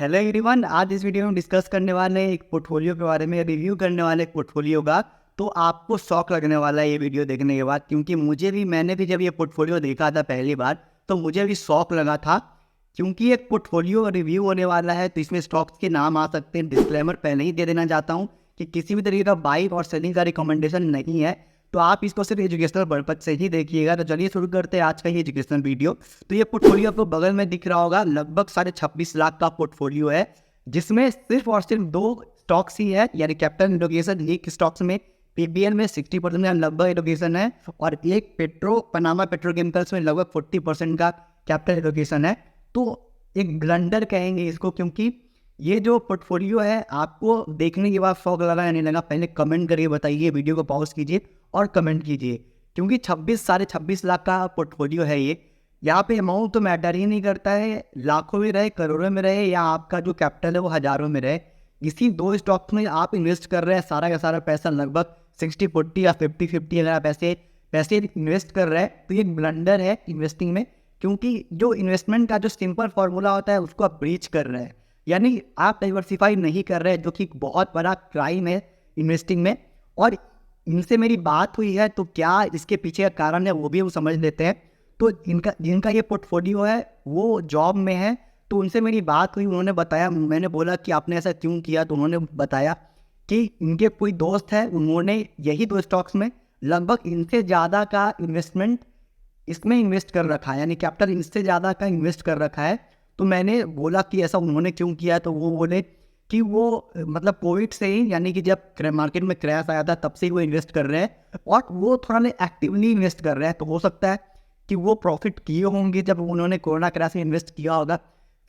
Hello everyone, आज इस video में डिस्कस करने वाले हैं एक पोर्टफोलियो के बारे में, रिव्यू करने वाले एक पोर्टफोलियो का। तो आपको शौक लगने वाला है ये वीडियो देखने के बाद, क्योंकि मैंने भी जब ये पोर्टफोलियो देखा था पहली बार तो मुझे भी शौक लगा था। क्योंकि एक पोर्टफोलियो रिव्यू होने वाला है तो इसमें स्टॉक्स के नाम आ सकते हैं। डिस्क्लेमर पहले ही दे देना चाहता हूँ कि किसी भी तरीके का बाइंग और सेलिंग का रिकमेंडेशन नहीं है, तो आप इसको सिर्फ एजुकेशनल पर्पज से ही देखिएगा। तो चलिए शुरू करते हैं आज का ये एजुकेशनल वीडियो। तो ये पोर्टफोलियो आपको बगल में दिख रहा होगा, लगभग 26.5 लाख का पोर्टफोलियो है, जिसमें सिर्फ और सिर्फ 2 स्टॉक्स ही है, यानी कैपिटल एलोकेशन एक स्टॉक्स में पीबीएल में 60% का लगभग एलोकेशन है, और एक पनामा पेट्रोकेमिकल्स में लगभग 40% का कैपिटल एलोकेशन है। तो एक ब्लंडर कहेंगे इसको, क्योंकि ये जो पोर्टफोलियो है आपको देखने के बाद शौक लगा या नहीं लगा, पहले कमेंट करके बताइए। वीडियो को पॉज कीजिए और कमेंट कीजिए, क्योंकि 26 लाख का पोर्टफोलियो है ये। यहाँ पे अमाउंट तो मैटर ही नहीं करता है, लाखों में रहे, करोड़ों में रहे, या आपका जो कैपिटल है वो हज़ारों में रहे। इसी 2 स्टॉक्स में आप इन्वेस्ट कर रहे हैं सारा का सारा पैसा, लगभग 60-40 या 50-50 अगर आप पैसे इन्वेस्ट कर रहे हैं तो ये ब्लंडर है इन्वेस्टिंग में। क्योंकि जो इन्वेस्टमेंट का जो सिंपल फार्मूला होता है उसको आप ब्रीच कर रहे हैं, यानी आप डाइवर्सिफाई नहीं कर रहे हैं, जो कि बहुत बड़ा क्राइम है इन्वेस्टिंग में। और इनसे मेरी बात हुई है तो क्या इसके पीछे का कारण है वो भी हम समझ लेते हैं। तो जिनका ये पोर्टफोलियो है वो जॉब में है, तो उनसे मेरी बात हुई, उन्होंने बताया, मैंने बोला कि आपने ऐसा क्यों किया, तो उन्होंने बताया कि इनके कोई दोस्त है, उन्होंने यही 2 स्टॉक्स में लगभग इनसे ज़्यादा का इन्वेस्टमेंट इसमें इन्वेस्ट कर रखा है, यानी कैपिटल इससे ज़्यादा का इन्वेस्ट कर रखा है। तो मैंने बोला कि ऐसा उन्होंने क्यों किया, तो वो बोले कि वो मतलब कोविड से ही, यानी कि जब मार्केट में क्रैश आया था तब से ही वो इन्वेस्ट कर रहे हैं, और वो थोड़ा एक्टिवली इन्वेस्ट कर रहे हैं। तो हो सकता है कि वो प्रॉफिट किए होंगे जब उन्होंने कोरोना क्रैश में इन्वेस्ट किया होगा।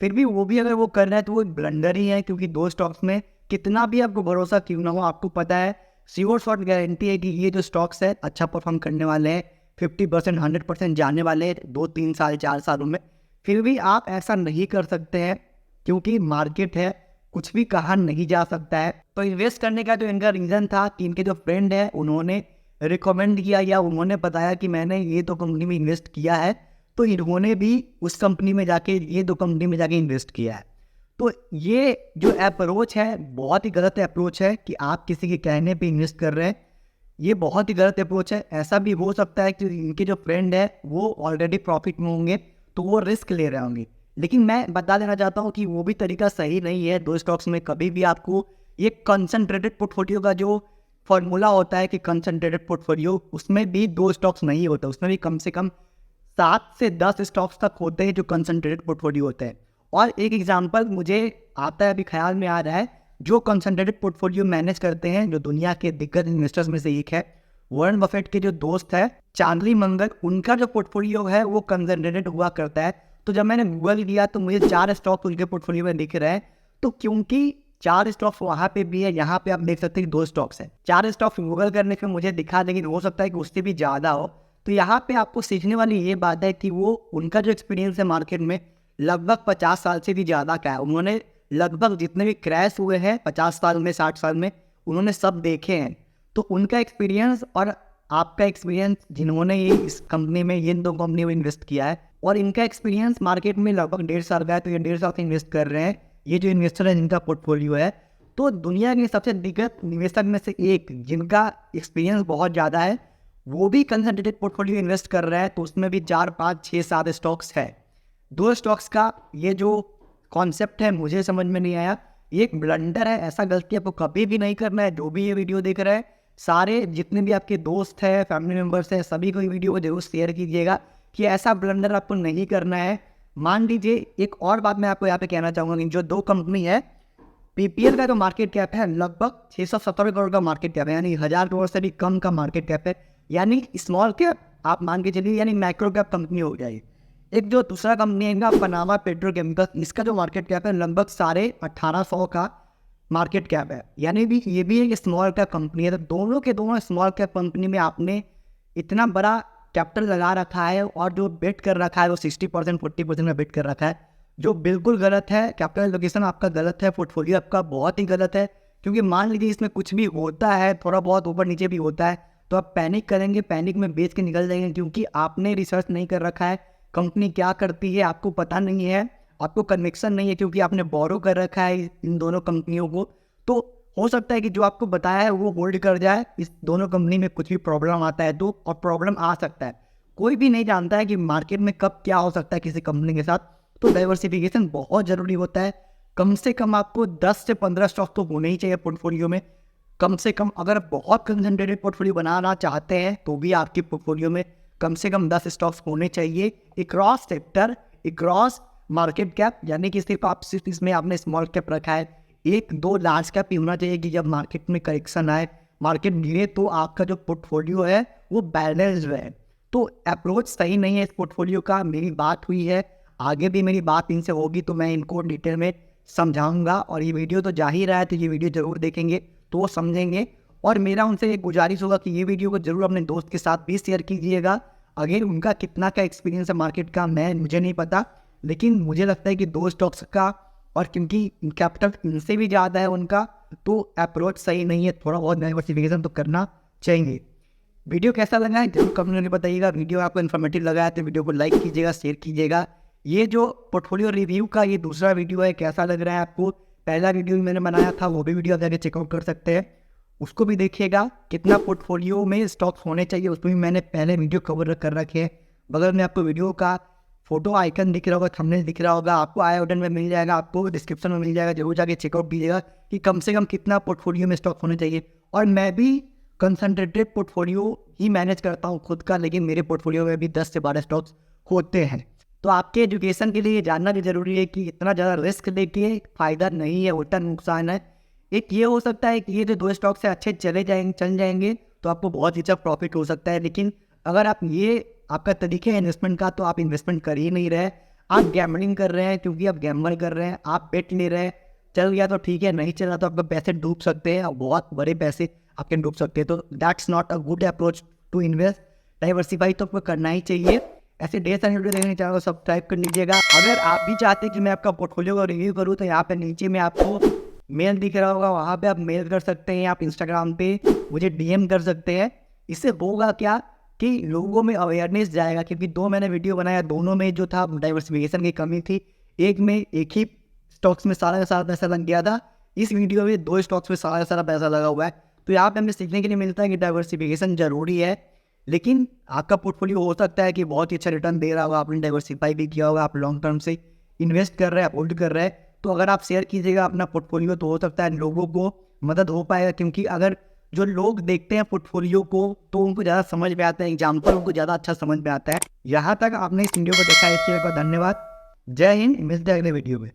फिर भी वो भी अगर वो कर रहे हैं तो वो ब्लंडर ही है, क्योंकि 2 स्टॉक्स में कितना भी आपको भरोसा क्यों ना हो, आपको पता है श्योर शॉर्ट गारंटी है कि ये जो स्टॉक्स है अच्छा परफॉर्म करने वाले हैं, 50% 100% जाने वाले हैं 2-3 साल 4 सालों में। फिर भी आप ऐसा नहीं कर सकते हैं, क्योंकि मार्केट है, कुछ भी कहा नहीं जा सकता है। तो इन्वेस्ट करने का जो इनका रीज़न था कि इनके जो फ्रेंड है उन्होंने रिकमेंड किया, या उन्होंने बताया कि मैंने ये 2 कंपनी में इन्वेस्ट किया है, तो इन्होंने भी उस कंपनी में जाके ये 2 कंपनी में जाके इन्वेस्ट किया है। तो ये जो अप्रोच है बहुत ही गलत अप्रोच है कि आप किसी के कहने पे इन्वेस्ट कर रहे हैं, ये बहुत ही गलत अप्रोच है। ऐसा भी हो सकता है कि इनके जो फ्रेंड है वो ऑलरेडी प्रॉफिट में होंगे तो वो रिस्क ले रहे होंगे, लेकिन मैं बता देना चाहता हूँ कि वो भी तरीका सही नहीं है। 2 स्टॉक्स में कभी भी आपको ये कंसंट्रेटेड पोर्टफोलियो का जो फॉर्मूला होता है कि कंसंट्रेटेड पोर्टफोलियो, उसमें भी 2 स्टॉक्स नहीं होता, उसमें भी कम से कम 7 से 10 स्टॉक्स तक होते हैं जो कंसंट्रेटेड पोर्टफोलियो होते हैं। और एक एग्जांपल मुझे आता है, अभी ख्याल में आ रहा है, जो कंसंट्रेटेड पोर्टफोलियो मैनेज करते हैं, जो दुनिया के दिग्गज इन्वेस्टर्स में से एक है, वॉरेन बफेट के जो दोस्त है चार्ली मंगर, उनका जो पोर्टफोलियो है वो कंसंट्रेटेड हुआ करता है। तो जब मैंने गूगल किया तो मुझे 4 स्टॉक उनके पोर्टफोलियो में दिख रहे हैं। तो क्योंकि 4 स्टॉक्स वहाँ पे भी है, यहाँ पे आप देख सकते हैं 2 स्टॉक्स हैं। 4 स्टॉक्स गूगल करने पे मुझे दिखा, लेकिन हो सकता है कि उससे भी ज़्यादा हो। तो यहाँ पे आपको सीखने वाली ये बात है कि वो उनका जो एक्सपीरियंस है मार्केट में लगभग 50 साल से भी ज़्यादा का है। उन्होंने लगभग जितने भी क्रैश हुए हैं 50 साल में 60 साल में उन्होंने सब देखे हैं। तो उनका एक्सपीरियंस और आपका एक्सपीरियंस, जिन्होंने ये इस कंपनी में, ये 2 कंपनी में इन्वेस्ट किया है, और इनका एक्सपीरियंस मार्केट में लगभग 1.5 साल का है, तो ये 1.5 साल से इन्वेस्ट कर रहे हैं, ये जो इन्वेस्टर है जिनका पोर्टफोलियो है। तो दुनिया के सबसे दिग्गज निवेशक में से एक, जिनका एक्सपीरियंस बहुत ज़्यादा है, वो भी कंसंट्रेटेड पोर्टफोलियो इन्वेस्ट कर रहा है, तो उसमें भी 4, 5, 6, 7 स्टॉक्स है। 2 स्टॉक्स का ये जो कॉन्सेप्ट है मुझे समझ में नहीं आया, ये एक ब्लंडर है। ऐसा गलती आपको कभी भी नहीं करना है। जो भी ये वीडियो देख रहे हैं, सारे जितने भी आपके दोस्त हैं, फैमिली मेम्बर्स हैं, सभी को ये वीडियो को जरूर शेयर कीजिएगा कि ऐसा ब्लंडर आपको नहीं करना है। मान लीजिए, एक और बात मैं आपको यहाँ पे कहना चाहूँगा कि जो 2 कंपनी है, पीपीएल का जो मार्केट कैप है लगभग 617 करोड़ का मार्केट कैप है, यानी 1000 करोड़ से भी कम का मार्केट कैप है, यानी स्मॉल कैप आप मान के चलिए, यानी माइक्रो कैप कंपनी हो जाएगी। एक जो दूसरा कंपनी है इनका पनामा पेट्रोकेमिकल्स, इसका जो मार्केट कैप है लगभग 1850 का मार्केट कैप है, यानी भी ये भी एक स्मॉल कैप कंपनी है। तो दोनों के दोनों स्मॉल कैप कंपनी में आपने इतना बड़ा कैपिटल लगा रखा है, और जो बेट कर रखा है वो 60% 40% में बेट कर रखा है, जो बिल्कुल गलत है। कैपिटल एलोकेशन आपका गलत है, पोर्टफोलियो आपका बहुत ही गलत है। क्योंकि मान लीजिए इसमें कुछ भी होता है, थोड़ा बहुत ऊपर नीचे भी होता है, तो आप पैनिक करेंगे, पैनिक में बेच के निकल जाएंगे, क्योंकि आपने रिसर्च नहीं कर रखा है कंपनी क्या करती है, आपको पता नहीं है, आपको कन्विक्शन नहीं है क्योंकि आपने बोरो कर रखा है इन दोनों कंपनियों को, तो हो सकता है कि जो आपको बताया है वो होल्ड कर जाए। इस दोनों कंपनी में कुछ भी प्रॉब्लम आता है तो, और प्रॉब्लम आ सकता है, कोई भी नहीं जानता है कि मार्केट में कब क्या हो सकता है किसी कंपनी के साथ। तो डाइवर्सिफिकेशन बहुत ज़रूरी होता है। कम से कम आपको 10 से 15 स्टॉक तो होने ही चाहिए पोर्टफोलियो में, कम से कम। अगर बहुत कंसंट्रेटेड पोर्टफोलियो बनाना चाहते हैं तो भी आपके पोर्टफोलियो में कम से कम 10 स्टॉक्स होने चाहिए, across sector, across market cap, यानी कि सिर्फ इसमें आपने स्मॉल कैप रखा है, एक दो लार्ज कैप ही होना चाहिए कि जब मार्केट में करेक्शन आए, मार्केट गिरे, तो आपका जो पोर्टफोलियो है वो बैलेंस्ड रहे। तो अप्रोच सही नहीं है इस पोर्टफोलियो का। मेरी बात हुई है, आगे भी मेरी बात इनसे होगी तो मैं इनको डिटेल में समझाऊंगा, और ये वीडियो तो जा ही रहा है तो ये वीडियो ज़रूर देखेंगे तो वो समझेंगे। और मेरा उनसे एक गुजारिश होगा कि ये वीडियो को जरूर अपने दोस्त के साथ भी शेयर कीजिएगा। अगर उनका कितना का एक्सपीरियंस है मार्केट का मुझे नहीं पता, लेकिन मुझे लगता है कि 2 स्टॉक्स का, और क्योंकि कैपिटल इनसे भी ज़्यादा है उनका, तो अप्रोच सही नहीं है। थोड़ा बहुत डाइवर्सिफिकेशन तो करना चाहिए। वीडियो कैसा लगा है जरूर कमेंट में बताइएगा। वीडियो आपको इन्फॉर्मेटिव लगा है तो वीडियो को लाइक कीजिएगा, शेयर कीजिएगा। ये जो पोर्टफोलियो रिव्यू का ये दूसरा वीडियो है, कैसा लग रहा है आपको? पहला वीडियो भी मैंने बनाया था, वो भी वीडियो आप जाके चेकआउट कर सकते हैं, उसको भी देखिएगा। कितना पोर्टफोलियो में स्टॉक्स होने चाहिए उसमें भी मैंने पहले वीडियो कवर कर रखे हैं। बगल में आपको वीडियो का फोटो आइकन दिख रहा होगा, थंबनेल दिख रहा होगा, आपको आई बटन में मिल जाएगा, आपको डिस्क्रिप्शन में मिल जाएगा। जरूर जाके चेकआउट कीजिएगा कि कम से कम कितना पोर्टफोलियो में स्टॉक होने चाहिए। और मैं भी कंसंट्रेटेड पोर्टफोलियो ही मैनेज करता हूँ खुद का, लेकिन मेरे पोर्टफोलियो में भी 10 से 12 स्टॉक्स होते हैं। तो आपके एजुकेशन के लिए जानना भी ज़रूरी है कि इतना ज़्यादा रिस्क लेके फ़ायदा नहीं है, उल्टा नुकसान है। एक ये हो सकता है कि ये जो 2 स्टॉक से अच्छे चल जाएंगे तो आपको बहुत ही अच्छा प्रॉफिट हो सकता है, लेकिन अगर आप ये आपका तरीका है इन्वेस्टमेंट का तो आप इन्वेस्टमेंट कर ही नहीं रहे, आप गैम्बलिंग कर रहे हैं। क्योंकि आप गैम्बल कर रहे हैं, आप बेट ले रहे हैं, चल गया तो ठीक है, नहीं चला तो आपके पैसे डूब सकते हैं और बहुत बड़े पैसे आपके डूब सकते हैं। तो that's not a good approach to invest. Diversify तो आपको करना ही चाहिए। ऐसे ढेर सारे वीडियो देखने चैनल को सब्सक्राइब कर लीजिएगा। अगर आप भी चाहते हैं कि मैं आपका पोर्टफोलियो का रिव्यू करूँ तो यहाँ पे नीचे में आपको मेल दिख रहा होगा, वहाँ पे आप मेल कर सकते हैं। आप इंस्टाग्राम पे मुझे डीएम कर सकते हैं। इससे होगा क्या कि लोगों में अवेयरनेस जाएगा, क्योंकि 2 मैंने वीडियो बनाया, दोनों में जो था डाइवर्सिफिकेशन की कमी थी। एक में एक ही स्टॉक्स में सारा का सारा पैसा लग गया था, इस वीडियो में 2 स्टॉक्स में सारा का सारा पैसा लगा हुआ है। तो यहाँ पे हमें सीखने के लिए मिलता है कि डाइवर्सिफिकेशन जरूरी है। लेकिन आपका पोर्टफोलियो हो सकता है कि बहुत ही अच्छा रिटर्न दे रहा होगा, आपने डाइवर्सिफाई भी किया होगा, आप लॉन्ग टर्म से इन्वेस्ट कर रहे हैं, होल्ड कर रहे हैं। तो अगर आप शेयर कीजिएगा अपना पोर्टफोलियो तो हो सकता है लोगों को मदद हो पाएगा। क्योंकि अगर जो लोग देखते हैं पोर्टफोलियो को तो उनको ज़्यादा समझ में आता है, एग्जाम्पल उनको ज़्यादा अच्छा समझ में आता है। यहाँ तक आपने इस वीडियो को देखा है, इसके लिए धन्यवाद। जय हिंद, मिलते हैं अगले वीडियो में।